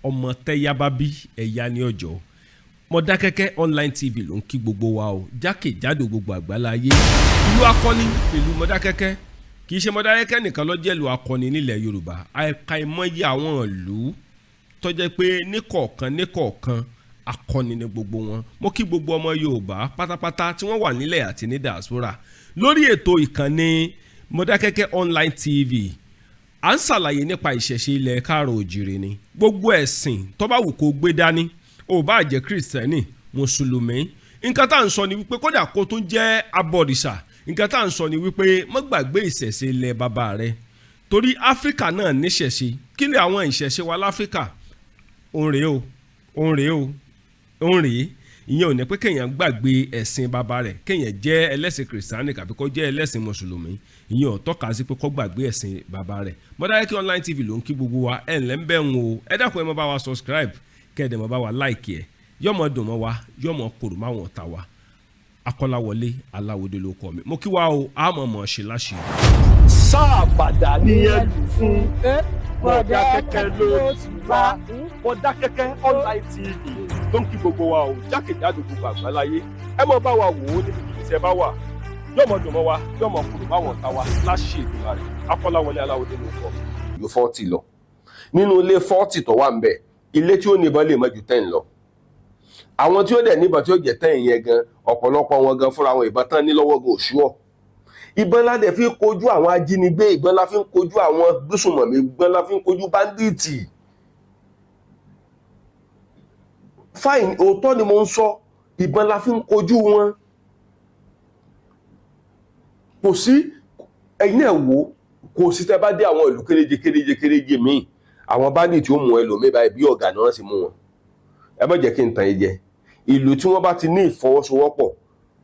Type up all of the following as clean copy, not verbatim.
ọmọ tẹ́yábábí ẹ̀yà ní ọjọ́ Mọdákẹ́kẹ́ online tv ló ń kí gbogbo wa o jákèjádò gbogbo àgbáláyé ìlú akọni ìlú Mọdákẹ́kẹ́ kì í ṣe Mọdákẹ́kẹ́ nìkan ló jẹ́ ìlú akọni nílẹ̀ Yorùbá àìmọye àwọn ìlú tó jẹ́ pé níkọ̀ọ̀kan akọni ni gbogbo wọn. Mo kí gbogbo ọmọ Yorùbá pátápátá tí wọ́n wà nílẹ̀ àti ní diaspora lórí ètò ìkànnì Mọdákẹ́kẹ́ online tv. À ń ṣàlàyé nípa ìṣẹ̀ṣe ilẹ̀ káàrọ̀ òjìrè ni. Gbogbo ẹ̀sìn tó bá wù kó gbé dání, ó bá jẹ́ Kristẹni, Mùsùlùmí. Nǹkan tá à ń sọ ni wípé kódà kó tún jẹ́ abọ̀rìṣà, nǹkan tá à ń sọ ni wípé má gbàgbé ìṣẹ̀ṣe ilẹ̀ bàbá rẹ. Torí Áfíríkà náà níṣẹ̀ṣe. Kí ni àwọn ìṣẹ̀ṣe wa l'Áfíríkà? Òun rèé. Ìyẹn ò ní pé kéèyàn gbàgbé ẹ̀sìn bàbá rẹ̀, kéèyàn jẹ́ ẹlẹ́sìn Kristẹni tàbí kó jẹ́ ẹlẹ́sìn Mùsùlùmí. Ìyẹn ò tọ́ka sí pé kó gbàgbé ẹ̀sìn bàbá rẹ̀. Mọdákẹ́kẹ́ online tv ló ń kí gbogbo wa ẹ̀ ńlẹ́ ń bẹ̀ ń o. Ẹ dákun ẹ máa bá wa subscribe, kẹ́ẹ̀dẹ̀ máa bá wa like ẹ̀. Yọ́mọ dùn mọ́ wa, yọ́mọ kòrò máwọn ọ̀tá wa. Akọ́láwọlé Aláwọ̀dé ló kọ́ mi. Mo kí wa o, a mọ̀ ṣe láṣẹ. Sáà bàdà ní ẹlù fún Mọdákẹ́kẹ́ ló ti wá. Mọdákẹ́kẹ́ online tv ló ń kí gbogbo wa o jákèjádò gbogbo àgbáláyé. Ẹ máa bá wa wò ó níbi tí ẹ bá wà. Yọ́mọ dùn mọ́ wa, yọ́mọ kòrò máwọn ọ̀tá wa láṣẹ ìdúrà rẹ̀. Akọ́láwọlé Aláwọ̀dé ló kọ́ mi. Yóò 40 lọ. Nínú ilé 40 tó wà ń bẹ̀, ilé tí ó níbọn lè má ju 10 lọ. Àwọn tí ó dẹ̀ níbọn tí ó jẹ́ 10 yẹn gan, ọ̀pọ̀lọpọ̀ wọn gan fúnra wọn ìbọn tán ní lọ́wọ́ gan òṣùwọ̀. Ìbọn la dẹ̀ fi ń kojú àwọn ajínigbé, ìbọn la fi ń kojú àwọn gbésùmọ̀mí, ìbọn la fi ń kojú báńdíìtì. Fine, òótọ́ ni mo ń sọ, ìbọn la fi ń kojú wọn. Kò sí ẹ̀yin náà wò, kò sí tẹ́ bá dé àwọn ìlú kéréje míì, àwọn báńdíìtì ó mú ẹlòmíì báyìí bí ọ̀gá ni wọ́n sì mú wọn. Ẹ má jẹ́ kí n tàn yín jẹ. Ìlú tí wọ́n bá ti ní ìfọwọ́sowọ́pọ̀,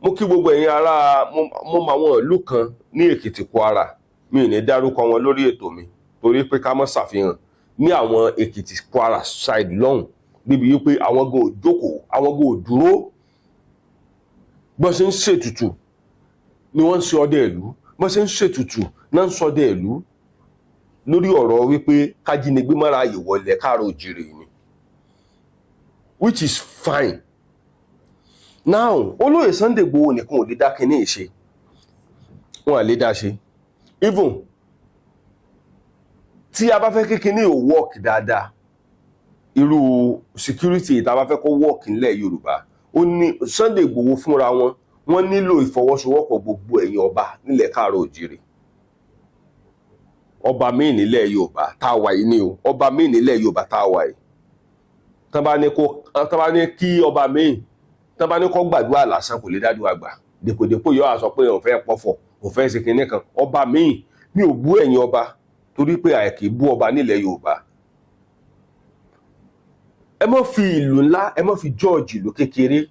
mo kí gbogbo ẹ̀yin ará mo mọ àwọn ìlú kan ní Èkìtì Kwara, mi ò ní dárúkọ wọn lórí ètò mi torí pé ká má ṣàfihàn ní àwọn Èkìtì Kwara side lọ́hùn níbi wípé àwọn go jókòó, àwọn go dúró. Bọ́n ṣe ń ṣètùtù ni wọ́n ń ṣe ọdẹ ìlú, bọ́n ṣe ń ṣètùtù náà ń ṣọdẹ ìlú lórí ọ̀rọ̀ wípé kájínigbé má ráàyè wọlé káàrọ̀ òjìrè ni, which is fine. Now olóyè Sunday Igboho nìkan ò lè dá kinní ìṣe, wọn à lè dá ṣe. Even tí a bá fẹ́ kí kinní ò work dáadáa, irú security tá a bá fẹ́ kó work nílẹ̀ Yorùbá, ó ní Sunday Igboho fúnra wọn, wọ́n nílò ìfọwọ́sowọ́pọ̀ gbogbo ẹ̀yin ọba nílẹ̀ káàrọ̀ òjìrè. Ọba míì nílẹ̀ Yorùbá tá a wà yìí ni o, ọba míì nílẹ̀ Yorùbá tá a wà yìí. Tán bá ní kí ọba míì, tán bá ní kó gbàdúrà lásán kò lè dádúrà gbà. Dèpòdèpò yóò á sọ pé òun fẹ́ pọ̀fọ̀, òun fẹ́ ṣe kinní kan. Ọba míì, mi ò bú ẹ̀yin ọba torí pé àìkì bú ọba nílẹ̀ Yorùbá. Ẹ má fi ìlú ńlá, ẹ má fi jọ́ọ̀jì ìlú kékeré.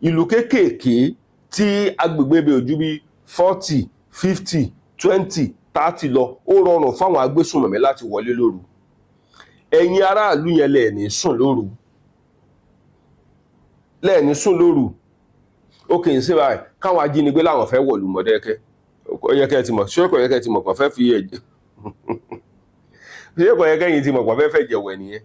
Ìlú kéékèèké tí agbègbè bẹ̀ ojú bí 40, 50, 20, 30 lọ, ó rọrùn fáwọn agbésùnmọ̀mí láti wọlé lóru. Ẹ̀yin aráàlú yẹn lẹ́ẹ̀ni sùn lóru. Ó kì í ṣe báyìí káwọn ajínigbé láwọn fẹ́ wọ̀lú Mọdákẹ́kẹ́. Ó yẹ kẹ́ ẹ ti mọ̀, ṣé kò yẹ kẹ́ ẹ ti mọ̀ kàn fẹ́ fi ẹ̀jẹ̀ ṣé kò yẹ kẹ́yìn ti mọ̀ kàn fẹ́ jẹ̀wẹ̀ nìyẹn.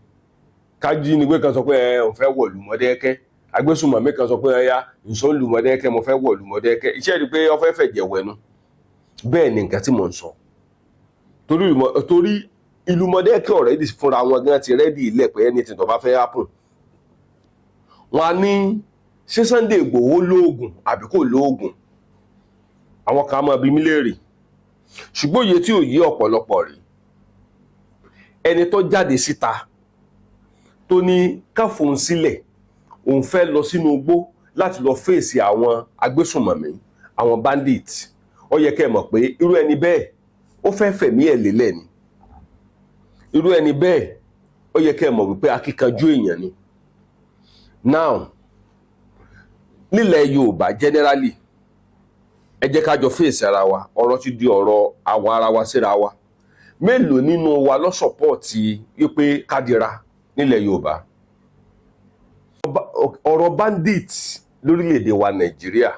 Kájínigbé kan sọ pé òun fẹ́ wọ̀lú Mọdákẹ́kẹ́, agbésùnmọ̀mí kan sọ pé ẹ̀yà ìṣòlù Mọdákẹ́kẹ́, mo fẹ́ wọ̀lú Mọdákẹ́kẹ́. Iṣẹ́ rí pé ó fẹ́ jẹ̀wẹ̀ nu. Bẹ́ẹ̀ ni nǹkan tí mò ń sọ. Torí ìlú Mọdákẹ́kẹ́ already fúnra wọn gan ti ready ilẹ̀ pé anything tó bá fẹ́ happen. Wọ́n á ní ṣé Sunday Igboho lóògùn àbí kò lóògùn. Àwọn kan máa bi mí léèrè. Ṣùgbọ́n òye tí ò yé ọ̀pọ̀lọpọ̀ rí. Ẹni tó jáde síta tó ní ká fòun sílẹ̀, òun fẹ́ lọ sínú igbó láti lọ fèsì àwọn agbésùnmọ̀mí, àwọn bandit. Ó yẹ kẹ́ ẹ mọ̀ pé irú ẹni bẹ́ẹ̀ ó fẹ́ fẹ̀mí ẹ̀ lélẹ̀ ni. Irú ẹni bẹ́ẹ̀ ó yẹ kẹ́ ẹ mọ̀ wípé akíkanjú èèyàn ni. Now nílẹ̀ Yorùbá generally, ẹ jẹ́ ká jọ fèsì ara wa, ọ̀rọ̀ ti di ọ̀rọ̀ àwa ara wa síra wa. Mélòó nínú wa ló sọ́pọ̀tì wípé kádìra nílẹ̀ Yorùbá? Ọ̀rọ̀ bandit lórílẹ̀‐èdè wa Nàìjíríà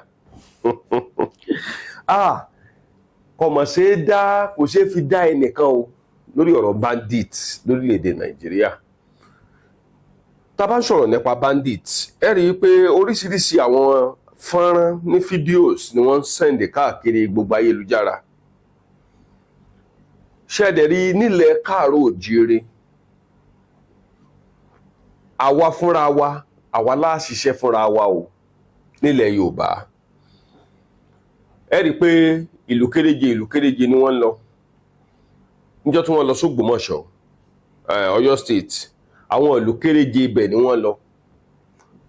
kò mọ̀ ṣe é dá, kò ṣe é fi dá ẹnìkan o. lórí ọ̀rọ̀ bandit lórílẹ̀‐èdè Nàìjíríà. Tá a bá ń sọ̀rọ̀ nípa bandit, ẹ rí i pé oríṣiríṣi àwọn fọ́nrán ní fídíòs ni wọ́n ń sẹ́ǹdì káàkiri gbogbo ayélujára. Ṣẹ̀dẹ̀ rí nílẹ̀ káàárọ̀ òjíire, àwa fúnra wa, àwa láṣiṣẹ́ fúnra wa o nílẹ̀ Yorùbá. Ẹ rí i pé ìlú kéréje ni wọ́n ń lọ. Níjọ́ tí wọ́n lọ s'Ógbómọ̀ṣọ́, Ọ̀yọ́ State, àwọn ìlú kéréje ibẹ̀ ni wọ́n lọ.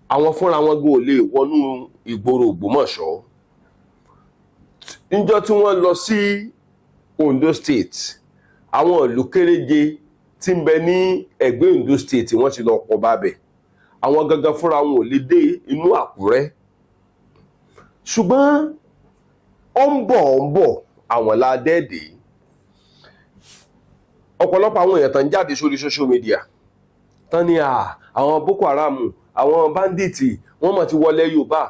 Àwọn fúnra wọn gan ò lè wọnú ìgboro Ògbómọ̀ṣọ́. Níjọ́ tí wọ́n lọ sí Ondo State, àwọn ìlú kéréje tí ń bẹ ní ẹ̀gbẹ́ Ondo State wọ́n ti lọ kọ́ bábẹ̀. Àwọn gangan fúnra wọn ò lè dé inú Àkúrẹ́. Ṣùgbọ́n ó ń bọ̀ àwọn ládẹ́ẹ̀dẹ́. Ọ̀pọ̀lọpọ̀ àwọn èèyàn tán jáde sórí social media tán ní àwọn Boko Haram, àwọn bandits wọ́n mọ̀ ti wọlé Yorùbá.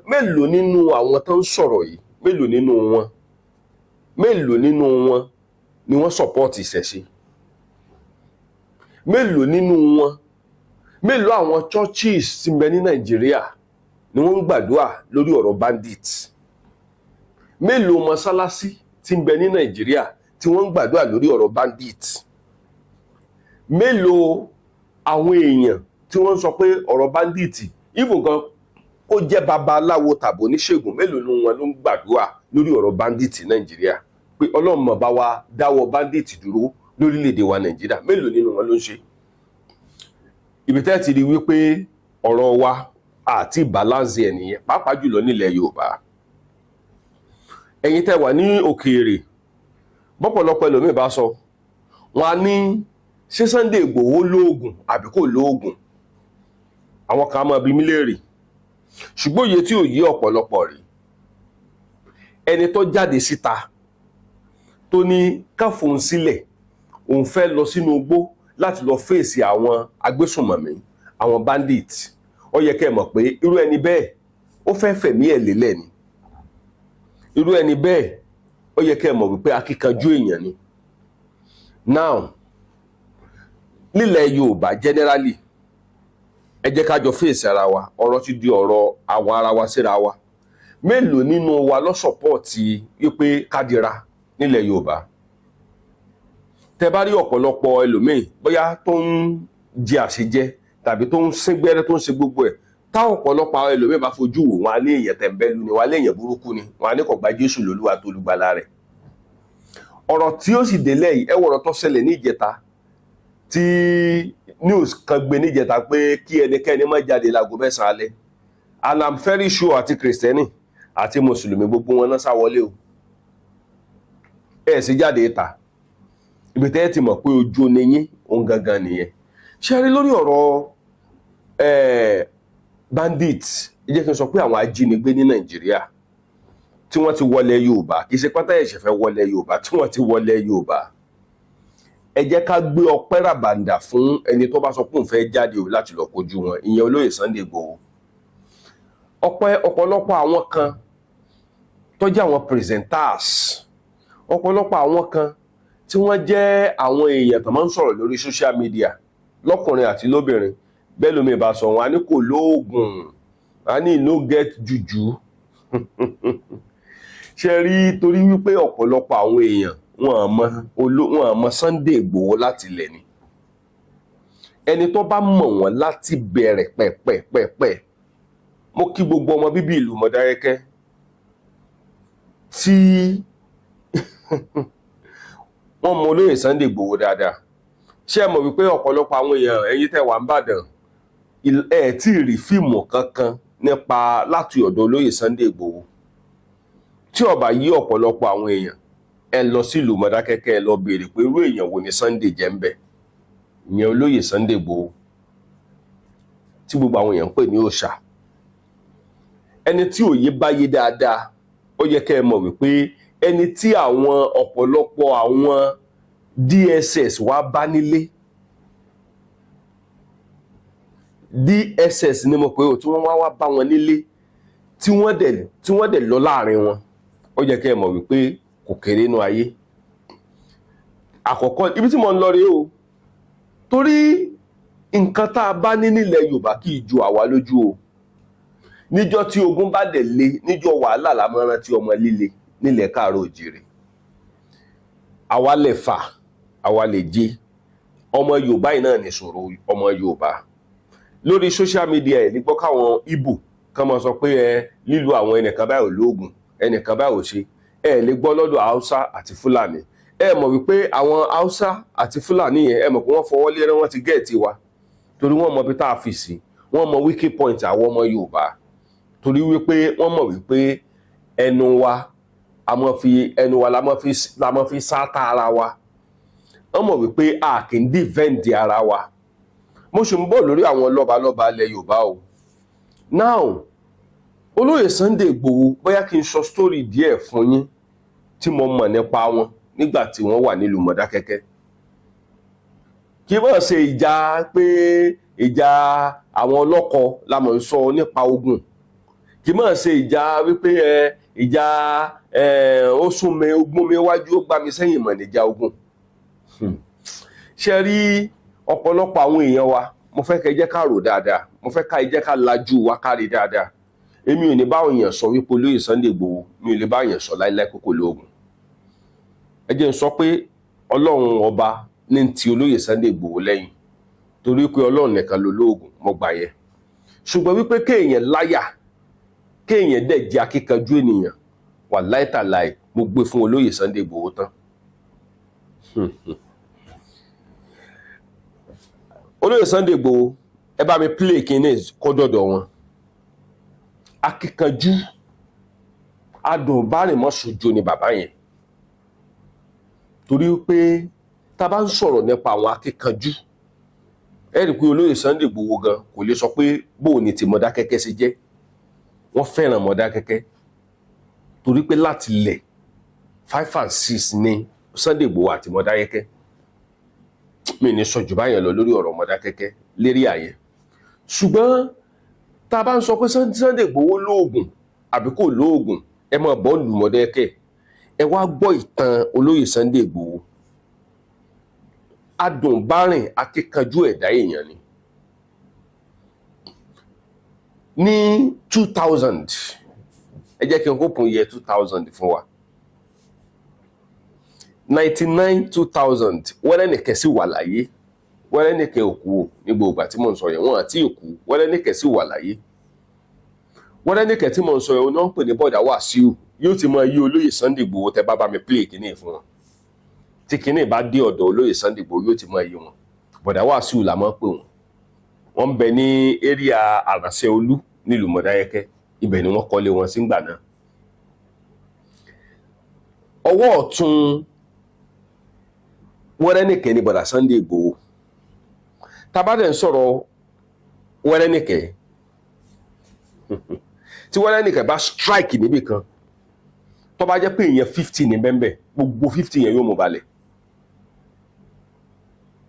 Mélòó nínú àwọn tán ń sọ̀rọ̀ yìí, mélòó nínú wọn ni wọ́n support ìṣẹ̀ṣe? Mélòó àwọn churches tí ń bẹ ní Nàìjíríà ni wọ́n ń gbàdúrà lórí ọ̀rọ̀ bandits? Mélòó mọ́sálásí tí ń bẹ ní Nàìjíríà tí wọ́n ń gbàdúrà lórí ọ̀rọ̀ bandits? Mélòó àwọn èèyàn tí wọ́n ń sọ pé ọ̀rọ̀ bandits, even gan ó jẹ́ babaláwo tàbí oníṣègùn, mélòó nínú wọn ló ń gbàdúrà lórí ọ̀rọ̀ bandits Nàìjíríà pé Ọlọ́run má bá wa dáwọ́ bandits dúró lórílẹ̀‐èdè wa Nàìjíríà? Mélòó nínú wọn ló ń ṣe? Ibi tẹ́ ti rí wípé ọ̀rọ̀ wa àti balance ẹ̀ nìyẹn, pàápàá jùlọ nílẹ̀ Yorùbá. Ẹ̀yin tẹ́ wà ní òkèèrè, bọ́pọ̀lọpọ̀ ẹlòmíì bá sọ, wọn á ní ṣé Sunday Igboho lóògùn àbí kò lóògùn? Àwọn kan máa bi mí léèrè, ṣùgbọ́n iye tí ò yí ọ̀pọ̀lọpọ̀ rí. Ẹni tó jáde síta tó ní ká fòun sílẹ̀, òun fẹ́ lọ sínú igbó láti lọ fèsì àwọn agbésùnmọ̀mí, àwọn bandits, ó yẹ kẹ́ ẹ mọ̀ pé irú ẹni bẹ́ẹ̀ ó fẹ́ fẹ̀mí ẹ̀ lélẹ̀ ni. Irú ẹni bẹ́ẹ̀ ó yẹ kẹ́ ẹ mọ̀ wípé akíkanjú èèyàn ni. Now, nílẹ̀ Yorùbá generally, ẹ jẹ́ ká jọ fèsì ara wa, ọ̀rọ̀ ti di ọ̀rọ̀ àwọn ara wa síra wa. Mélòó nínú wa ló sọ́pọ̀tì wípé kádìra nílẹ̀ Yorùbá? Tẹ́ bá rí ọ̀pọ̀lọpọ̀ ẹlòmíì bóyá tó ń jẹ àṣejẹ tàbí tó ń sín gbẹ́rẹ́ tó ń ṣe gbogbo ẹ̀, tá ọ̀pọ̀lọpọ̀ àwọn ẹlòmíì bá fojú wò, wọn á ní èèyàn tẹ̀mbẹ́lú ni, wọn á ní èèyàn burúkú ni, wọn á ní kò gba Jésù lólúwa tó olùgbàlà rẹ̀. Ọ̀rọ̀ tí ó sì délẹ̀ yìí, ẹ wọ̀rọ̀ tó ṣẹlẹ̀ ní ìjẹta tí news kan gbé níjẹta pé kí ẹnikẹ́ni má jáde láago 9 alẹ́. And I'm very sure àti Kristẹni àti Mùsùlùmí gbogbo wọn náà sá wọlé o. Ẹ sì jáde ìta. Ibi tẹ́ ẹ ti mọ̀ pé ojú ni yín, òun gangan nìyẹn. Ṣé rí lórí ọ̀rọ̀ bandits, ẹ jẹ́ kí n sọ pé àwọn ajínigbé ní Nàìjíríà tí wọ́n ti wọlé Yorùbá, kì í ṣe pátá ẹ̀ṣẹ̀ fẹ́ wọlé Yorùbá, tí wọ́n ti wọlé Yorùbá. Ẹ jẹ́ ká gbé ọpẹ́ ràbàǹdà fún ẹni tó bá sọ pé òun fẹ́ jáde o láti lọ kojú wọn, ìyẹn olóyè Sunday Igboho. Ọ̀pọ̀lọpọ̀ àwọn kan tó jẹ́ àwọn presenters, ọ̀pọ̀lọpọ̀ àwọn kan tí wọ́n jẹ́ àwọn èèyàn tó máa ń sọ̀rọ̀ lórí social media lọ́kùnrin àti lóbìnrin, bẹ́ẹ̀ lómi bá sọ wọn á ní kò lóògùn, á ní no get juju. Ṣé rí torí wípé ọ̀pọ̀lọpọ̀ àwọn èèyàn wọn àmọ́ Sunday Igboho láti ilẹ̀ ni. Ẹni tó bá mọ̀ wọ́n láti bẹ̀rẹ̀ pẹ̀pẹ̀pẹ̀pẹ̀, mo kí gbogbo ọmọ bíbí ìlú Mọdákẹ́kẹ́ tí wọ́n mọ olóyè Sunday Igboho dáadáa. Ṣé ẹ mọ̀ wípé ọ̀pọ̀lọpọ̀ àwọn èèyàn, ẹ̀yin tẹ́ wà ń Ìbàdàn, ẹ tí ì rí fíìmù kankan nípa láti ọ̀dọ̀ olóyè Sunday Igboho? Tí ó bá yí ọ̀pọ̀lọpọ̀ àwọn èèyàn, ẹ lọ sí ìlú Mọdákẹ́kẹ́, ẹ lọ béèrè pé irú èèyàn wo ni Sunday jẹ́ ń bẹ̀. Ìyẹn olóyè Sunday Igboho tí gbogbo àwọn èèyàn ń pè ní òòṣà. Ẹni tí òye bá yé dáadáa, ó yẹ kẹ́ ẹ mọ̀ wípé ẹni tí àwọn ọ̀pọ̀lọpọ̀ àwọn DSS wá bá nílé, DSS ni mo pè ó, tí wọ́n wá bá wọn nílé, tí wọ́n dẹ̀ lọ láàrin wọn, ó yẹ kẹ́ ẹ mọ̀ wípé kò kéré nínú ayé. àkọ́kọ́ ibi tí mo ń lọ rèé o, torí nǹkan tá a bá ní nílẹ̀ Yorùbá kì í ju àwa lójú o. Níjọ́ tí ogun bá dẹ̀ le, níjọ́ wàhálà la máa rántí ọmọ líle nílẹ̀ káàárọ̀ òjìrè. Àwa lè fà, àwa lè jẹ. Ọmọ Yorùbá yìí náà nìṣòro ọmọ Yorùbá. Lórí social media ẹ̀ ní gbọ́ káwọn Ìgbò kan máa sọ pé lílo àwọn ẹnìkan báyìí ò lóògùn, ẹnìkan báyìí ò ṣe. Ẹ lè gbọ́ lọ́dọ̀ Haúsá àti Fúlàní. Ẹ mọ̀ wípé àwọn Haúsá àti Fúlàní yẹn ẹ mọ̀ pé wọ́n fọwọ́ lé wọ́n ti gẹ̀ẹ́tì wa. Torí wọ́n mọ bí tá a fi sí, wọ́n mọ wiki point àwọn ọmọ Yorùbá. Torí wípé wọ́n mọ̀ wípé ẹnu wa la máa fi sáta ara wa. Wọ́n mọ̀ wípé a kì í defend ara wa. Mo ṣe ń bọ̀ lórí àwọn lọ́balọ́ba ilẹ̀ Yorùbá o. Now, olóyè Sunday Igboho, bóyá kí n sọ story díẹ̀ fún yín tí mo mọ̀ nípa wọn nígbà tí wọ́n wà nílùú Mọdákẹ́kẹ́. Kì í bá ṣe ìjà pé ìjà àwọn ọlọ́kọ la mọ̀ ń sọ nípa ogun. Kì í má ṣe ìjà wípé ìjà ó sún mi ogún mi wájú ó gbá mi sẹ́yìn mọ̀ níjà ogun. Ṣé rí ọ̀pọ̀lọpọ̀ àwọn èèyàn wa, mo fẹ́ kẹ́ jẹ́ ká rò dáadáa, mo fẹ́ ká jẹ́ ká lajú wa kárí dáadáa. Èmi ò ní bá èèyàn sọ wípé olóyè Sunday Igboho, mi ò lè bá èèyàn sọ láíláí kókó lóògùn. Ẹ jẹ́ n sọ pé Ọlọ́run ọba ní ti olóyè Sunday Igboho lẹ́yìn, torí pé Ọlọ́run nìkan ló lóògùn, mo gbà yẹn. Ṣùgbọ́n wípé kéèyàn láyà, kéèyàn dẹ̀ jẹ́ akíkanjú ènìyàn, wàláhì tàláhì mo gbé fún olóyè Sunday Igboho tán. Olóyè Sunday Igboho, ẹ bá mi play kíní kó dọ̀dọ̀ wọn. Akíkanjú, adùnbárìnmọ́ṣojo ni bàbá yẹn. Torí pé tá bá ń sọ̀rọ̀ nípa àwọn akíkanjú, ẹ rí pé olóyè Sunday Igboho gan kò lè sọ pé bóò ni ti Mọdákẹ́kẹ́ ṣe jẹ́. Wọ́n fẹ́ràn Mọdákẹ́kẹ́ torí pé láti ilẹ̀ 5 and 6 ni Sunday Igboho àti Mọdákẹ́kẹ́. Mi ní sọ jù báyẹn lọ lórí ọ̀rọ̀ Mọdákẹ́kẹ́ lérí àyẹn. Ṣùgbọ́n tá bá ń sọ pé Sunday Igboho lóògùn àbí kò lóògùn, ẹ máa bọ́ lù Mọdákẹ́kẹ́. Ẹ wá gbọ́ ìtàn olóyè Sunday Igboho. Adùnbárìn akíkanjú ẹ̀dá èèyàn ni. Ní 2000, ẹ jẹ́ kí n kópin yẹ 2000 fún wa. 99 2000 Wẹ́rẹ́nìkẹ́ sì wà láyé. Wẹ́rẹ́nìkẹ́ ò kú ní gbogbo ìgbà tí mò ń sọ yẹn, wọ́n àti ìkú. Wẹ́rẹ́nìkẹ́ sì wà láyé. Wẹ́rẹ́nìkẹ́ tí mò ń sọ yẹn náà ń pè ní Bọ̀dá Wàsíù. Yóò ti máa yí olóyè Sunday Igboho tẹ bá mi play kíní fún wọn. Tí kíní bá dé ọ̀dọ̀ olóyè Sunday Igboho yóò ti máa yí wọn. Bọ̀dá Wàsíù la máa ń pè wọn. Wọ́n ń bẹ ní area Àrànṣẹ́ Olú nílùú Mọdákẹ́kẹ́. Ibẹ̀ ni wọ́n kọ́lé wọn sígbà náà. Ọwọ́ ọ̀tún Wẹ́rẹ́nìkẹ́ ni Bọ̀dá Sunday Igboho. Tá bá dẹ̀ ń sọ̀rọ̀ Wẹ́rẹ́nìkẹ́, tí Wẹ́rẹ́nìkẹ́ bá strike níbì kan, tó bá jẹ́ pé èèyàn 50 ní bẹ́ẹ̀ gbogbo 50 yẹn yóò mú balẹ̀.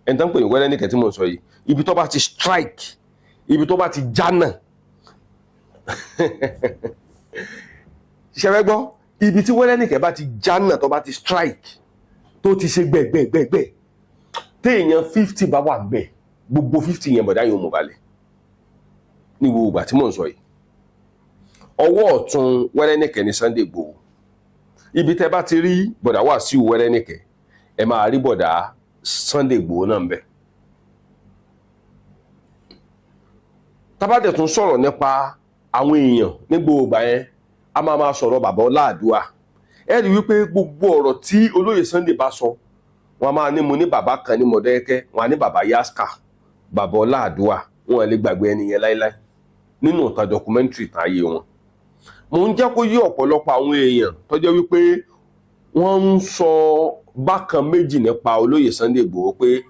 Ẹni tán pè ní Wẹ́rẹ́nìkẹ́ tí mo sọ yìí, ibi tó bá ti strike, ibi tó bá ti jánà, ṣẹ́fẹ́ gbọ́, ibi tí Wẹ́rẹ́nìkẹ́ bá ti jánà tó bá ti strike, tó ti ṣe gbẹ̀gbẹ̀gbẹ̀, téèyàn 50 bá wà bẹ́ẹ̀, gbogbo 50 yẹn bọ̀dá yóò mú balẹ̀. Ní gbogbo ìgbà tí mò ń sọ yìí, ọwọ́ ọ̀tún Wẹ́rẹ́nìkẹ́ ní Sunday Igboho. Ibi tẹ́ bá ti rí Bọ̀dá Wàsíù Wẹ́rẹ́nìkẹ́, ẹ máa rí Bọ̀dá Sunday Igboho náà ń bẹ. Tá bá dẹ̀ tún sọ̀rọ̀ nípa àwọn èèyàn ní gbogbo ìgbà yẹn, a máa sọ̀rọ̀ Bàbá Ọláàdúà. Ẹ rí wípé gbogbo ọ̀rọ̀ tí olóyè Sunday bá sọ, wọ́n máa ní mo ní bàbá kan ní Mọdákẹ́kẹ́, wọ́n á ní bàbá Yaska, Bàbá Ọláàdúà, wọn lè gbàgbé ẹni yẹn láíláí nínú ìtàn documentary tàn ayé wọn. Mo ń jẹ́ kó yé ọ̀pọ̀lọpọ̀ àwọn èèyàn tó jẹ́ wípé wọ́n ń sọ bákan méjì nípa olóyè Sunday Igboho pé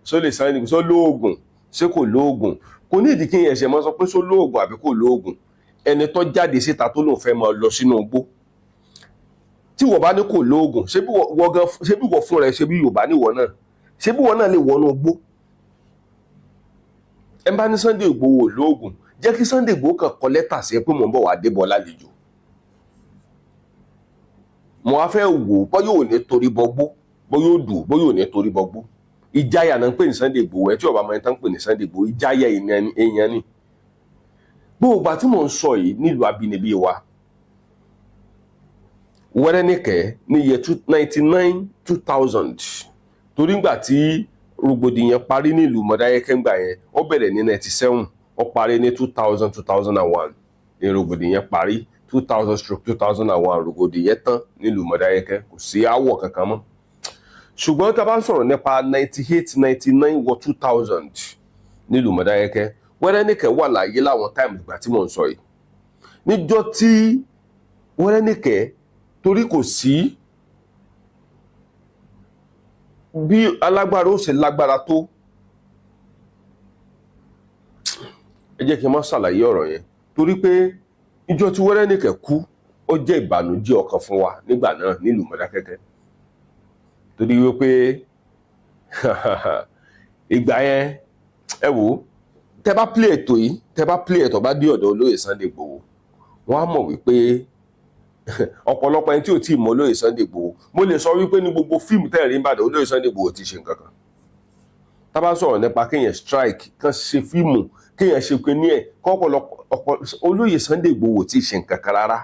só lè Sunday Igboho só lóògùn, ṣé kò lóògùn. Kò ní ìdí kí yẹn ṣe máa sọ pé só lóògùn àbí kò lóògùn. Ẹni tó jáde síta tó lóun fẹ́ máa lọ sínú igbó, tí wọ́n bá ní kò lóògùn, ṣé bí wọ́n fún rẹ̀, ṣé bí Yorùbá níwọ̀ náà, ṣé bí wọ́n náà lè wọnú igbó. Ẹ bá ní Sunday Igboho lóògùn, jẹ́ kí Sunday Igboho kan kọ lẹ́tà sí ẹ pé mò ń bọ̀ wá débọ̀ lálejò. Mo wá fẹ́ wò ó bọ́ yóò ní torí bọ́gbó bóyá ó dùn bóyá ò ní torí bọgbó. Ìjáyà náà ń pè ní Sunday Igboho, ẹ tí ọba máa ń tán pè ní Sunday Igboho, ìjáyà èèyàn ni. Gbogbo àti mò ń sọ yìí nílùú abínibí wa, Wẹ́rẹ́nìkẹ́ ní iye 1999-2000, torí ngbà tí rògbòdìyàn parí nílùú Mọdákẹ́kẹ́ ńgbà yẹn, ó bẹ̀rẹ̀ ní 97, ó parí ní 2000-2001 ní rògbòdìyàn parí. 2000-2001 rògbòdìyàn tán nílùú Mọdákẹ́kẹ́, kò sí aáwọ̀ kankan mọ́. Ṣùgbọ́n tá a bá ń sọ̀rọ̀ nípa 98-99 wọ 2000 nílùú Mọdákẹ́kẹ́, Wẹ́rẹ́nìkẹ́ wà láyé láwọn táìmù ìgbà tí mò ń sọ yìí. Níjọ́ tí Wẹ́rẹ́nìkẹ́, torí kò sí bí alágbára ó ṣe lágbára tó, ẹ jẹ́ kí n má ṣàlàyé ọ̀rọ̀ yẹn, torí pé níjọ́ tí Wẹ́rẹ́nìkẹ́ kú ó jẹ́ ìbànújẹ́ ọkàn fún wa nígbà náà nílùú Mọdákẹ́kẹ́, torí wípé ìgbà yẹn ẹ wò, tẹ bá play ètò yìí, tẹ bá play ètò bá dé ọ̀dọ̀ olóyè Sunday Igboho, wọ́n á mọ̀ wípé ọ̀pọ̀lọpọ̀ ẹni tí ò tí ì mọ olóyè Sunday Igboho, mo lè sọ wípé ní gbogbo fíìmù tẹ́ẹ̀rí Ìbàdàn olóyè Sunday Igboho ti ṣe nǹkan kan. Tá bá sọ̀rọ̀ nípa kéèyàn strike, kán ṣe fíìmù, kéèyàn ṣe pé ní ẹ̀ kọ́pọ̀lọpọ̀ olóyè Sunday Igboho ti ṣe nǹkan kan rárá.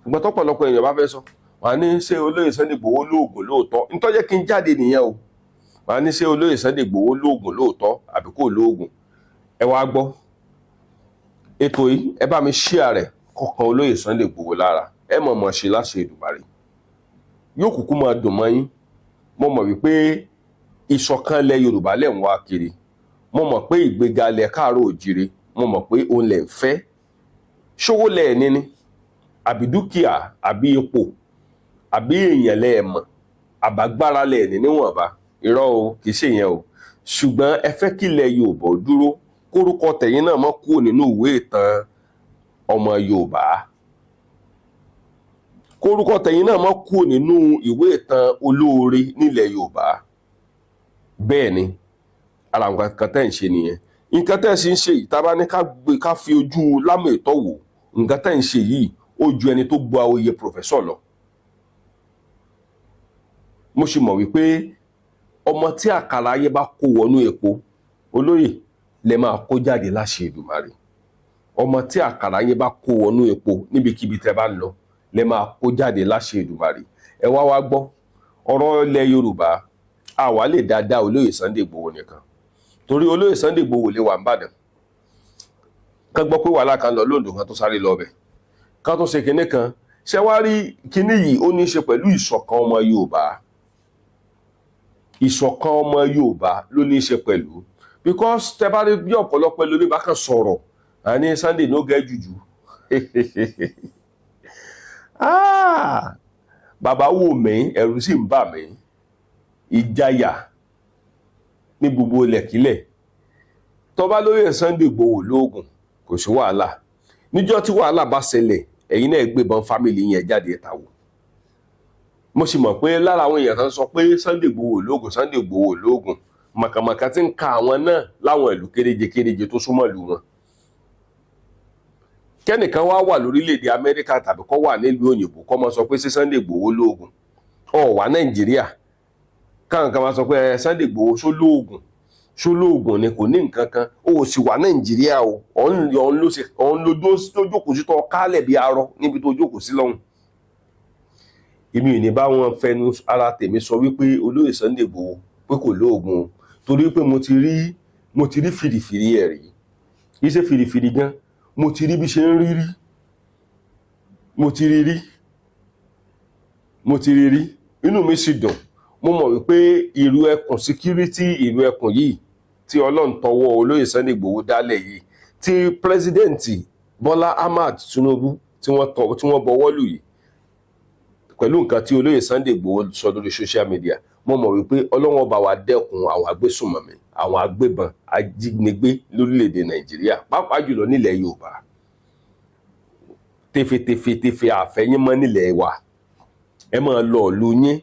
Ìgbà tọ́pọ̀lọpọ̀ èèyàn bá fẹ́ sọ, wọ́n á ní ṣé olóyè Sunday Igboho lóògùn lóòótọ́, nítọ́jẹ́ kí n jáde nìyẹn o. Wọ́n á ní ṣé olóyè Sunday Igboho lóògùn lóòótọ́ àbí kò lóògùn. Ẹ wá gbọ́ ètò yìí, ẹ bá mi share rẹ̀ kọ̀ọ̀kan olóyè Sunday Igboho lára, ẹ mọ̀ ṣe láṣẹ Èdùmàrè, yóò kúkú máa dùn mọ́ yín. Mo mọ̀ wípé ìṣọ̀kan ilẹ̀ Yorùbá lẹ̀ ń wá kiri, mo mọ̀ pé ìgbéga ilẹ̀ Káàárọ̀ Oòjíire, mo mọ̀ pé òun lẹ̀ ń fẹ́. Ṣówó lẹ̀ ní ni, àbí dúkìá, àbí ipò, àbí èèyàn lẹ̀ mọ̀, àbágbára lẹ̀ ní níwọ̀nba. Irọ́ o, kì í ṣe yẹn o. Ṣùgbọ́n ẹ fẹ́ kí ilẹ̀ Yorùbá dúró, kórúkọ tẹ̀yin náà mọ́ kúrò nínú ìwé ìtàn ọmọ Yorùbá, kórúkọ tẹ̀yin náà mọ́ kúrò nínú ìwé ìtàn olóore nílẹ̀ Yorùbá. Bẹ́ẹ̀ ni, ara nǹkan kan tẹ́ ń ṣe nìyẹn. Nǹkan tẹ́ ń ṣe yìí, tá bá ní ká fi ojú lámì ìtọ́ wò, nǹkan tẹ́ ń ṣe yìí ó ju ẹni tó gba oyè pòfẹ́sọ̀ lọ. Mo sì mọ̀ wípé ọmọ tí àkàrà ayé bá kó wọnú epo, olóyè lẹ máa kó jáde láṣẹ Èdùmàrè. Ọmọ tí àkàrà ayé bá kó wọnú epo níbikíbi tẹ́ bá ń lọ, lẹ máa kó jáde láṣẹ Èdùmàrè. Ẹ wá gbọ́ ọ̀rọ̀ ilẹ̀ Yorùbá, àwa lè dáadáa olóyè Sunday Igboho nìkan, torí olóyè Sunday Igboho lè wà n'Íbàdàn, kán gbọ́ pé wàhálà kan lọ lóńdó kan tó sáré lọ bẹ̀, kán tó ṣe kinní kan. Ṣé wá rí kinní yìí, ó ní í ṣe pẹ̀lú ìṣọ̀kan ọmọ Yorùbá. Ìṣọ̀kan ọmọ Yorùbá ló ní í ṣe pẹ̀lú, because tẹ bá rí bí ọ̀pọ̀lọpọ̀ ẹlòmíì bá kàn sọ̀rọ̀, àní Sunday no get juju. Bàbá wò mí, ẹ̀rù sì ń bà mí, ìjáyà ní gbogbo ilẹ̀kílẹ̀. Tó bá lóyè Sunday Igboho lóògùn, kò sí wàhálà. Níjọ́ tí wàhálà bá ṣẹlẹ̀, ẹ̀yin náà gbébọn fámìlì yẹn jáde ẹ̀ta wò. Mo sì mọ̀ pé lára àwọn èèyàn kan sọ pé Sunday Igboho lóògùn, Sunday Igboho lóògùn, màkàmàkà tí ń ka àwọn náà láwọn ìlú kéréje tó súnmọ́ ìlú wọn. Kẹ́nìkan wá wà lórílẹ̀‐èdè Amẹ́ríkà tàbí kó wà nílùú òyìnbó kó máa sọ pé sí Sunday Igboho lóògùn, ó wà Nàìjíríà káwọn kan máa sọ pé Sunday Igboho ṣólóògùn ni, kò ní nǹkan kan, ó sì wà Nàìjíríà o, òun ló jókòó sí tó kálẹ̀ bí arọ níbi tó jókòó sí lọ́hùn. Èmi ò ní bá wọn fẹnu ara tèmi sọ wípé olóyè Sunday Igboho pé kò lóògùn o, torí pé mo ti rí fìrìfìrì ẹ̀ rí. Kì í ṣe fìrìfìrì gan, mo ti rí bí ṣe ń rí, mo ti rí, inú mi sì dùn. Mo mọ̀ wípé ìlú ẹkùn security, ìlú ẹkùn yìí tí Ọlọ́run tọwọ́ olóyè Sunday Igboho dálẹ̀ yìí, tí pírẹsidẹ́ǹtì Bọ́lá Ahmed Tinubu tí wọ́n bọwọ́ lù yìí, pẹ̀lú nǹkan tí olóyè Sunday Igboho sọ lórí social media, mo mọ̀ wípé Ọlọ́run bá wa dẹ́kun àwọn agbésùnmọ̀mí, àwọn agbébọn ajínigbé lórílẹ̀‐èdè Nàìjíríà, pàápàá jùlọ nílẹ̀ Yorùbá. Tefetefe àfẹ́yìnmọ́ nílẹ̀ wa, ẹ máa lọ ìlú yín.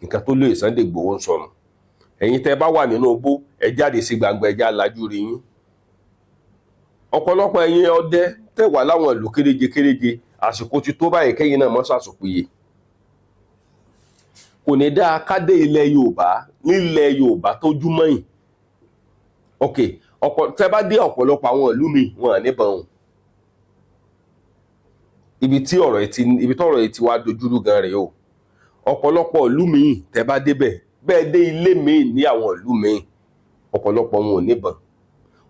Nǹkan tó lóyè Sunday Igboho ń sọnù. Ẹ̀yin tẹ́ bá wà nínú igbó, ẹ jáde sí gbangba, ẹ já lajú rí yín. Ọ̀pọ̀lọpọ̀ ẹ̀yin ọdẹ tẹ́ wà láwọn ìlú kéréje, àsìkò ti tó báyìí kẹ́yìn náà mọ́ sàsùpìyè. kò ní dáa ká dé ilẹ̀ Yorùbá nílẹ̀ Yorùbá tó júmọ́ yìí ok tẹ́ bá dé ọ̀pọ̀lọpọ̀ àwọn ìlú mi wọn níbọn òun ibi tọ́rọ̀ yìí ti wá dojúrú gan rèé o ọ̀pọ̀lọpọ̀ ìlú mi tẹ́ bá débẹ̀ bẹ́ẹ̀ dé ilé mi ní àwọn ìlú mi ọ̀pọ̀lọpọ̀ wọn ò níbọn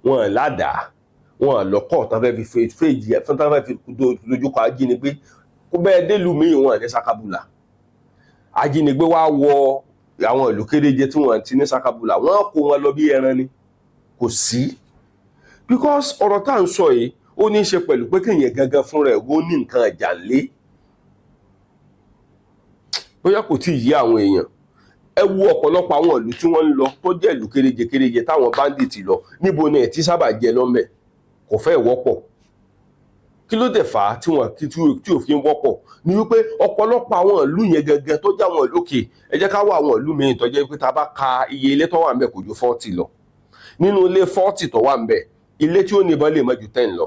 wọn ládàá wọn lọ́kọ̀ tán fẹ́ fi fèjì fún tán fẹ́ fi lójúkọ ajínigbé kó bẹ́ẹ̀ dé ìlú mi wọn ní sakabula ajínigbé wá wọ àwọn ìlú kéréje tí wọn ti ní sakabula wọn kó wọn lọ bí ẹran ni kò sí because ọ̀rọ̀ tá à ń sọ yìí ó ní í ṣe pẹ̀lú pé kéèyàn gangan fúnra ẹ̀ ó ní nǹkan ìjà lé bóyá kò tí ì yé àwọn èèyàn ẹ wo ọ̀pọ̀lọpọ̀ àwọn ìlú tí wọ́n ń lọ tó jẹ́ ìlú kéréje táwọn bandit lọ níbo ni ẹ̀ tí sábà jẹ lọ́mẹ̀ kò fẹ́ wọ́pọ̀ kí ló dẹ̀ fà á tí ò fi ń wọ́pọ̀ ni wípé ọ̀pọ̀lọpọ̀ àwọn ìlú yẹn gangan tó jẹ́ àwọn ìlú òkè ẹ jẹ́ ká wá àwọn ìlú mìíràn tó jẹ́ pé tá a bá ka iye ilé tó wà ń bẹ̀ kò ju 40 lọ nínú ilé 40 tó wà ń bẹ̀ ilé tí ó níbọn lè má ju 10 lọ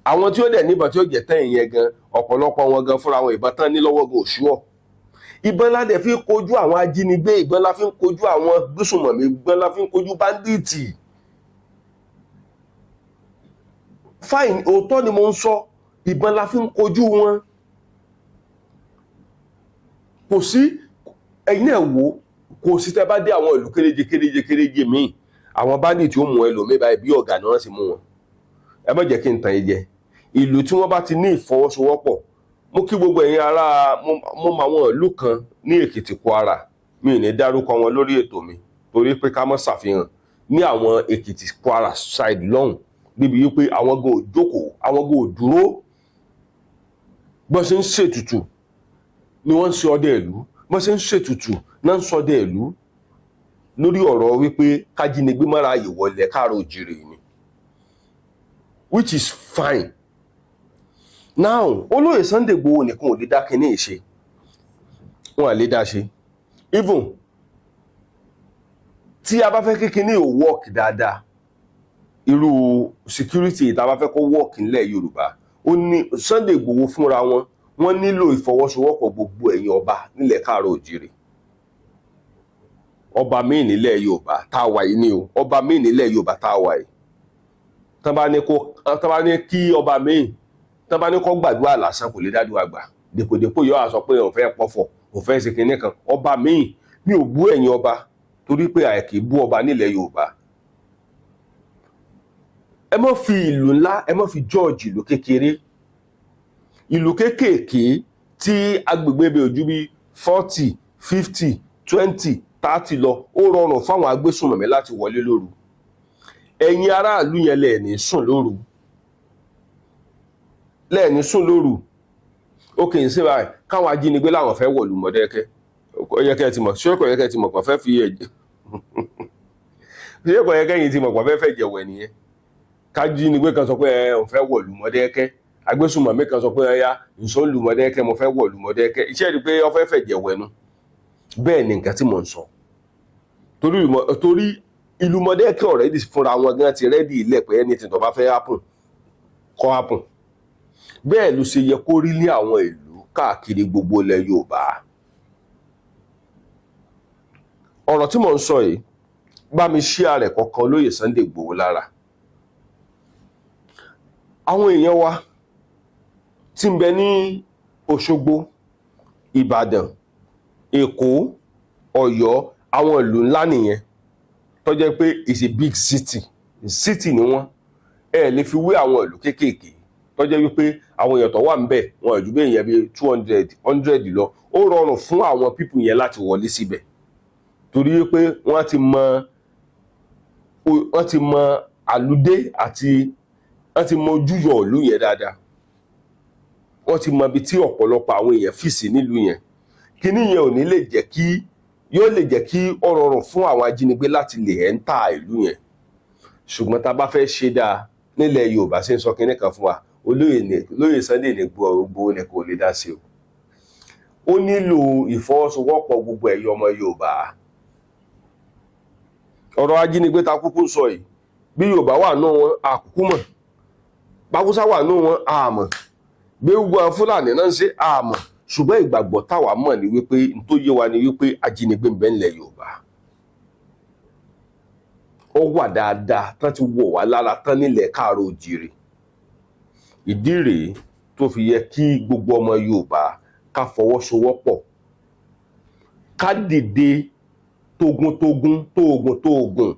àwọn tí ó dẹ̀ níbọn tí ó jẹ́ 10 yẹn gan ọ̀pọ̀lọpọ̀ wọn gan fúnra wọn ìbọn tán ní lọ́wọ́ gan òṣùwọ̀ ìbọn la dẹ̀ fi ń kojú àwọn ajínigbé ìbọn la fi ń kojú àwọn gbésùmọ̀mí ìbọn la fi ń kojú báńdíìtì fine òótọ́ ni mo ń sọ ìbọn la fi ń kojú wọn kò sí ẹ̀yin náà wò kò sí tẹ́ bá dé àwọn ìlú kéréje míì àwọn báńdíìtì ó mú ẹlòmíì báyìí bí ọ̀gá ni wọ́n sì mú wọn ẹ má jẹ́ kí n tàn yín jẹ ìlú tí wọ́n bá ti ní ìfọwọ́sowọ́pọ̀ mo kí gbogbo ẹ̀yin ará mo mọ àwọn ìlú kan ní Èkìtì Kwara mi ò ní dárúkọ wọn lórí ètò mi torí pé ká má ṣàfihàn ní àwọn Èkìtì Kwara side lọ́hùn níbi wípé àwọn gan ò jókòó àwọn gan ò dúró bọ́n ṣe ń ṣètùtù ni wọ́n ń ṣe ọdẹ ìlú bọ́n ṣe ń ṣètùtù náà ń ṣọdẹ ìlú lórí ọ̀rọ̀ wípé kájínigbé mára ìwọlẹ̀ káàrọ̀ òjìrè ni which is fine now olóyè Sunday Igboho nìkan ò lè dá kinní ìṣe wọn à lè dá ṣe even tí a bá fẹ́ kí kinní ò work dáadáa irú security tá a bá fẹ́ kó work nílẹ̀ Yorùbá ó ní Sunday Igboho fúnra wọn nílò ìfọwọ́sowọ́pọ̀ gbogbo ẹ̀yin ọba nílẹ̀ káàrọ̀ òjìrè ọba míì nílẹ̀ Yorùbá tá a wà yìí ni o ọba míì nílẹ̀ Yorùbá tá a wà yìí tán bá ní kí ọba míì tán bá ní kó gbàdúrà lásán kò lè dádúrà gbà dèpòdèpò yóò sọ pé òun fẹ́ pọ̀fọ̀ òun fẹ́ ṣe kinní kan ọba míì mi ò bú ẹ̀yin ọba torí pé àìkì bú ọba nílẹ̀ Yorùbá ẹ má fi ìlú ńlá ẹ má fi George ìlú kékeré ìlú kéékèèké tí agbègbè bẹ ojú bí 40 50 20 30 lọ ó rọrùn fáwọn agbésùnmọ̀mí láti wọlé lóru ẹ̀yin aráàlú yẹn lẹ́ẹ̀ni sùn lóru ó kì í ṣe báyìí káwọn ajínigbé láwọn fẹ́ wọ̀lú Mọ̀dákẹ́kẹ́ ọyẹ́kẹ́ ti mọ̀ ṣé ọ̀yẹ́kẹ́ ti mọ̀ pọ̀ fẹ́ fi ẹ̀jẹ̀ ṣé ọ̀yẹ́kẹ́ yìí ti mọ̀ pọ̀ fẹ́ fẹ́ jẹ̀wẹ̀ nìyẹn kájínigbé kan sọ pé òun fẹ́ wọ̀lú Mọ̀dákẹ́kẹ́ agbésùnmọ̀mí kan sọ pé ẹ̀yà ìṣòlù Mọ̀dákẹ́kẹ́ mo fẹ́ wọ̀lú Mọ̀dákẹ́kẹ́ iṣẹ́ rí pé ó fẹ́ fẹ́ jẹ̀wẹ̀ nu bẹ́ẹ̀ ni nǹkan tí mò ń sọ torí ìlú Mọ̀dákẹ́kẹ́ already fúnra wọn gan ti rẹ́dì ilẹ̀ pé anything tó bá fẹ́ happen kó happen bẹ́ẹ̀ ló ṣe yẹ kó rí ní àwọn ìlú káàkiri gbogbo ilẹ̀ Yorùbá ọ̀rọ̀ tí mò ń sọ yìí bá mi share rẹ̀ kọ̀ọ̀kan olóyè Sunday Igboho lára àwọn èèyàn wa tí ń bẹ ní Òṣogbo Ìbàdàn Èkó Ọ̀yọ́ àwọn ìlú ńlá nìyẹn tó jẹ́ pé it's a big city ni wọ́n ẹ lè fi wé àwọn ìlú kéékèèké tó jẹ́ wípé àwọn èèyàn tó wà ń bẹ̀ wọn ò jù bẹ́ẹ̀ yẹn bí 200 100 lọ ó rọrùn fún àwọn pípù yẹn láti wọlé síbẹ̀ torí pé wọ́n ti mọ àlùdé àti wọ́n ti mọ ojúyọ ìlú yẹn dáadáa wọ́n ti mọ ibi tí ọ̀pọ̀lọpọ̀ àwọn èèyàn fìsí nílùú yẹn kíní yẹn ò ní lè jẹ́ kí yóò lè jẹ́ kí ó rọrùn fún àwọn ajínigbé láti lè ẹ́ńtà ìlú yẹn ṣùgbọ́n tá a bá fẹ́ ṣe dáa nílẹ̀ Yorùbá ṣe ń sọ kinní kan fún wa olóyè Sunday Igboho ni kò lè dá sí o ó nílò ìfọwọ́sowọ́pọ̀ gbogbo ẹ̀yin ọmọ Yorùbá ọ̀rọ̀ ajínigbé ta kúkú sọ yìí bí Yorùbá wà nù wọn àkúkú mọ̀ bákúsá wà nù wọn àmọ̀ bí gbogbo àwọn Fúlàní náà ń ṣe àmọ̀ ṣùgbọ́n ìgbàgbọ́ táwa mọ̀ ni wípé n tó yé wa ni wípé ajínigbé ń bẹ ńlẹ̀ Yorùbá ó wà dáadáa tán ti wọ̀ wá lára tán nílẹ̀ káàárọ̀ oòjíire. Ìdí rèé tó fi yẹ kí gbogbo ọmọ Yorùbá ká fọwọ́sowọ́pọ̀, ká dìde tógúntógún tóògùn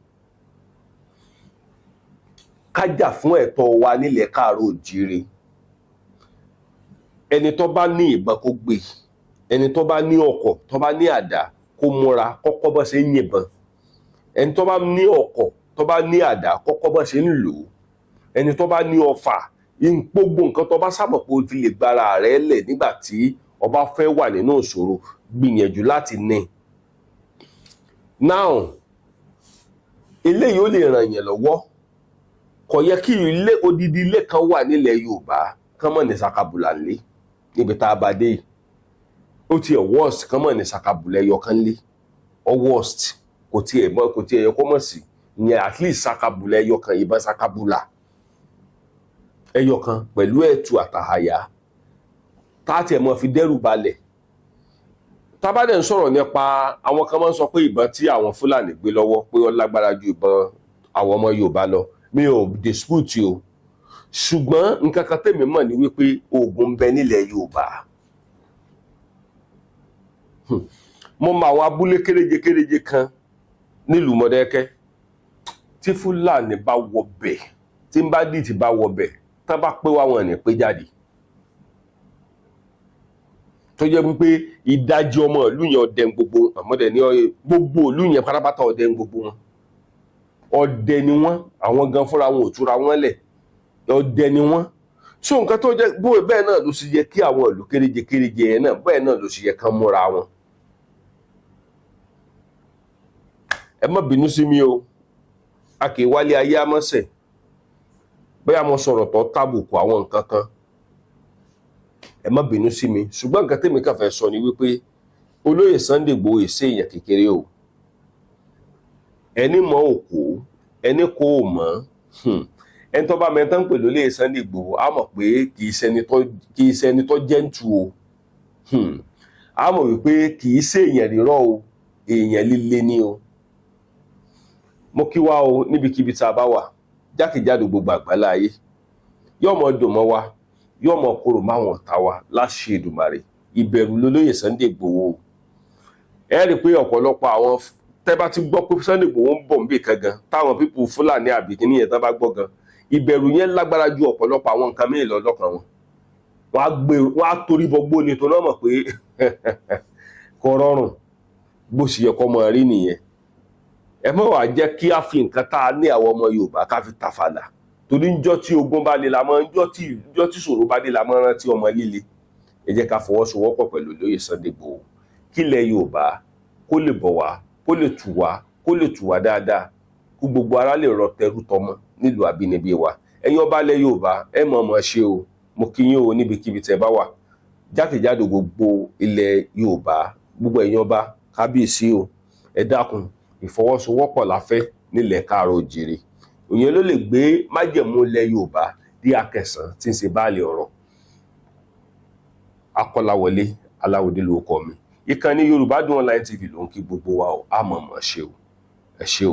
ká jà fún ẹ̀tọ́ wa nílẹ̀ káàárọ̀ oòjíire. Ẹni tó bá ní ìbọn kó gbé, ẹni tó bá ní ọkọ̀ tó bá ní àdá kó múra kọ́kọ́ bọ́ ṣe ń yìnbọn, ẹni tó bá ní ọkọ̀ tó bá ní àdá kọ́kọ́ bọ́ ṣe ń lò ó, ẹni tó bá ní ọfà, gbogbo nǹkan tó bá sábà pé o ti lè gbára rẹ̀ lẹ̀ nígbà tí o bá fẹ́ wà nínú ìṣòro, gbìyànjú láti ní. Now eléyìí ó lè ràn yẹn lọ́wọ́. Kò yẹ kí odidi ilé kan wà nílẹ̀ Yorùbá kán mọ̀ ní sakabula lé níbi tá a bá dé yìí. Ó tiẹ̀ worst kán mọ̀ ní sakabula ẹyọ kan lé, ọ worst kò tiẹ̀ yẹ kó mọ̀ sí ìyẹn at least sakabula ẹyọ kan, ìbọn sakabula ẹyọ kan pẹ̀lú ẹ̀tù àtàhàyà tá tiẹ̀ mọ̀ fi dẹ́rù balẹ̀. Tá bá dẹ̀ ń sọ̀rọ̀ nípa àwọn kan máa ń sọ pé ìbọn tí àwọn Fúlàní gbé lọ́wọ́ pé ó lágbára ju ìbọn àwọn ọmọ Yorùbá lọ, mi ò dispute o, ṣùgbọ́n nǹkan kan tèmi mọ̀ ni wípé oògùn ń bẹ nílẹ̀ Yorùbá. Mo mọ àwọn abúlé kéréje kan nílùú Mọdákẹ́kẹ́ tí Fúlàní bá wọbẹ̀, tí ń bá dìtì bá wọbẹ̀, tán bá pé wá wọn ní pé jáde, tó jẹ́ wípé ìdajì ọmọ ìlú yẹn ọdẹ gbogbo àmọ́dẹ ní gbogbo ìlú yẹn pátápátá ọdẹ gbogbo wọn, ọdẹ ni wọ́n, àwọn gan fúnra wọn ò túra wọn lẹ̀, ọdẹ ni wọ́n. So nǹkan tó jẹ́ bẹ́ẹ̀ náà ló sì yẹ kí àwọn ìlú kéréje yẹn náà bẹ́ẹ̀ náà ló sì yẹ kán múra wọn. Ẹ má bínú sí mi o, a kì í wálé ayé amọ́sẹ̀, bóyá mo sọ̀rọ̀ tó tàbùkù àwọn nǹkan kan, ẹ má bínú sí mi, ṣùgbọ́n nǹkan tèmi kàn fẹ́ sọ ni wípé olóyè Sunday Igboho èsè èèyàn kékeré o. Ẹni mọ̀ òkú, ẹni kò mọ̀, ẹni tó bá mẹ́tán pè lólóyè Sunday Igboho á mọ̀ pé kì í ṣẹni tó jẹ́ǹtù o, á mọ̀ wípé kì í ṣe èèyàn rírọ̀ o, èèyàn líle ni o. Mo kí wa o níbikíbi tá a bá wà jákèjádò gbogbo àgbálá ayé, yóò mọ dùn mọ́ wa, yóò mọ korò máwọn ọ̀tá wa láṣẹ Èdùmàrè. Ìbẹ̀rù lolóyè Sunday Igboho. Ẹ rí i pé ọ̀pọ̀lọpọ̀ àwọn tẹ́ bá ti gbọ́ pé Sunday Igboho ń bọ̀ níbì kan gan, táwọn pípù Fúlàní àbí kíní yẹn tán bá gbọ́ gan, ìbẹ̀rù yẹn lágbára ju ọ̀pọ̀lọpọ̀ àwọn nǹkan mìíràn lọ lọ́kàn wọn. Wọ́n á torí bọgbó ni tó náà mọ̀ pé kò rọrùn bó ṣe yẹ kó mọ rí nìyẹn. Ẹ má wàá jẹ́ kí á fi nǹkan tá a ní àwọn ọmọ Yorùbá ká fi tàfàlà, torí ńjọ́ tí ogun bá dé la mọ́, ńjọ́ tí ìṣòro bá dé la mọ́ rántí ọmọ líle. Ẹ jẹ́ ká fọwọ́sowọ́pọ̀ pẹ̀lú olóyè Sunday Igboho kílẹ̀ Yorùbá kó lè bọ̀ wá, kó lè tù wá dáadáa, kó gbogbo ara lè rọ tẹrú tọmọ nílùú àbínibí wa. Ẹ̀yin ọba ilẹ̀ Yorùbá ẹ mọ̀ ṣe o, mo kí yín o níbikíbi tẹ́ bá wà jákèjádò gbogbo ilẹ̀ Yorùbá, gbogbo ẹ̀yin ọba kábíyèsí o, ẹ dákun ìfọwọ́sowọ́pọ̀ la fẹ́ nílẹ̀ káàárọ̀ oòjíire. Òyìn ló lè gbé májẹ̀mú ilẹ̀ Yorùbá dí Akẹ̀sán tí ń ṣe báàlì ọ̀rọ̀. Akọ́láwọlé Aláwọ̀dé lórúkọ mi. Ìkànnì Yorùbá Dùn Online TV ló ń kí gbogbo wa o, a mọ̀ ṣe o, ẹ ṣé o.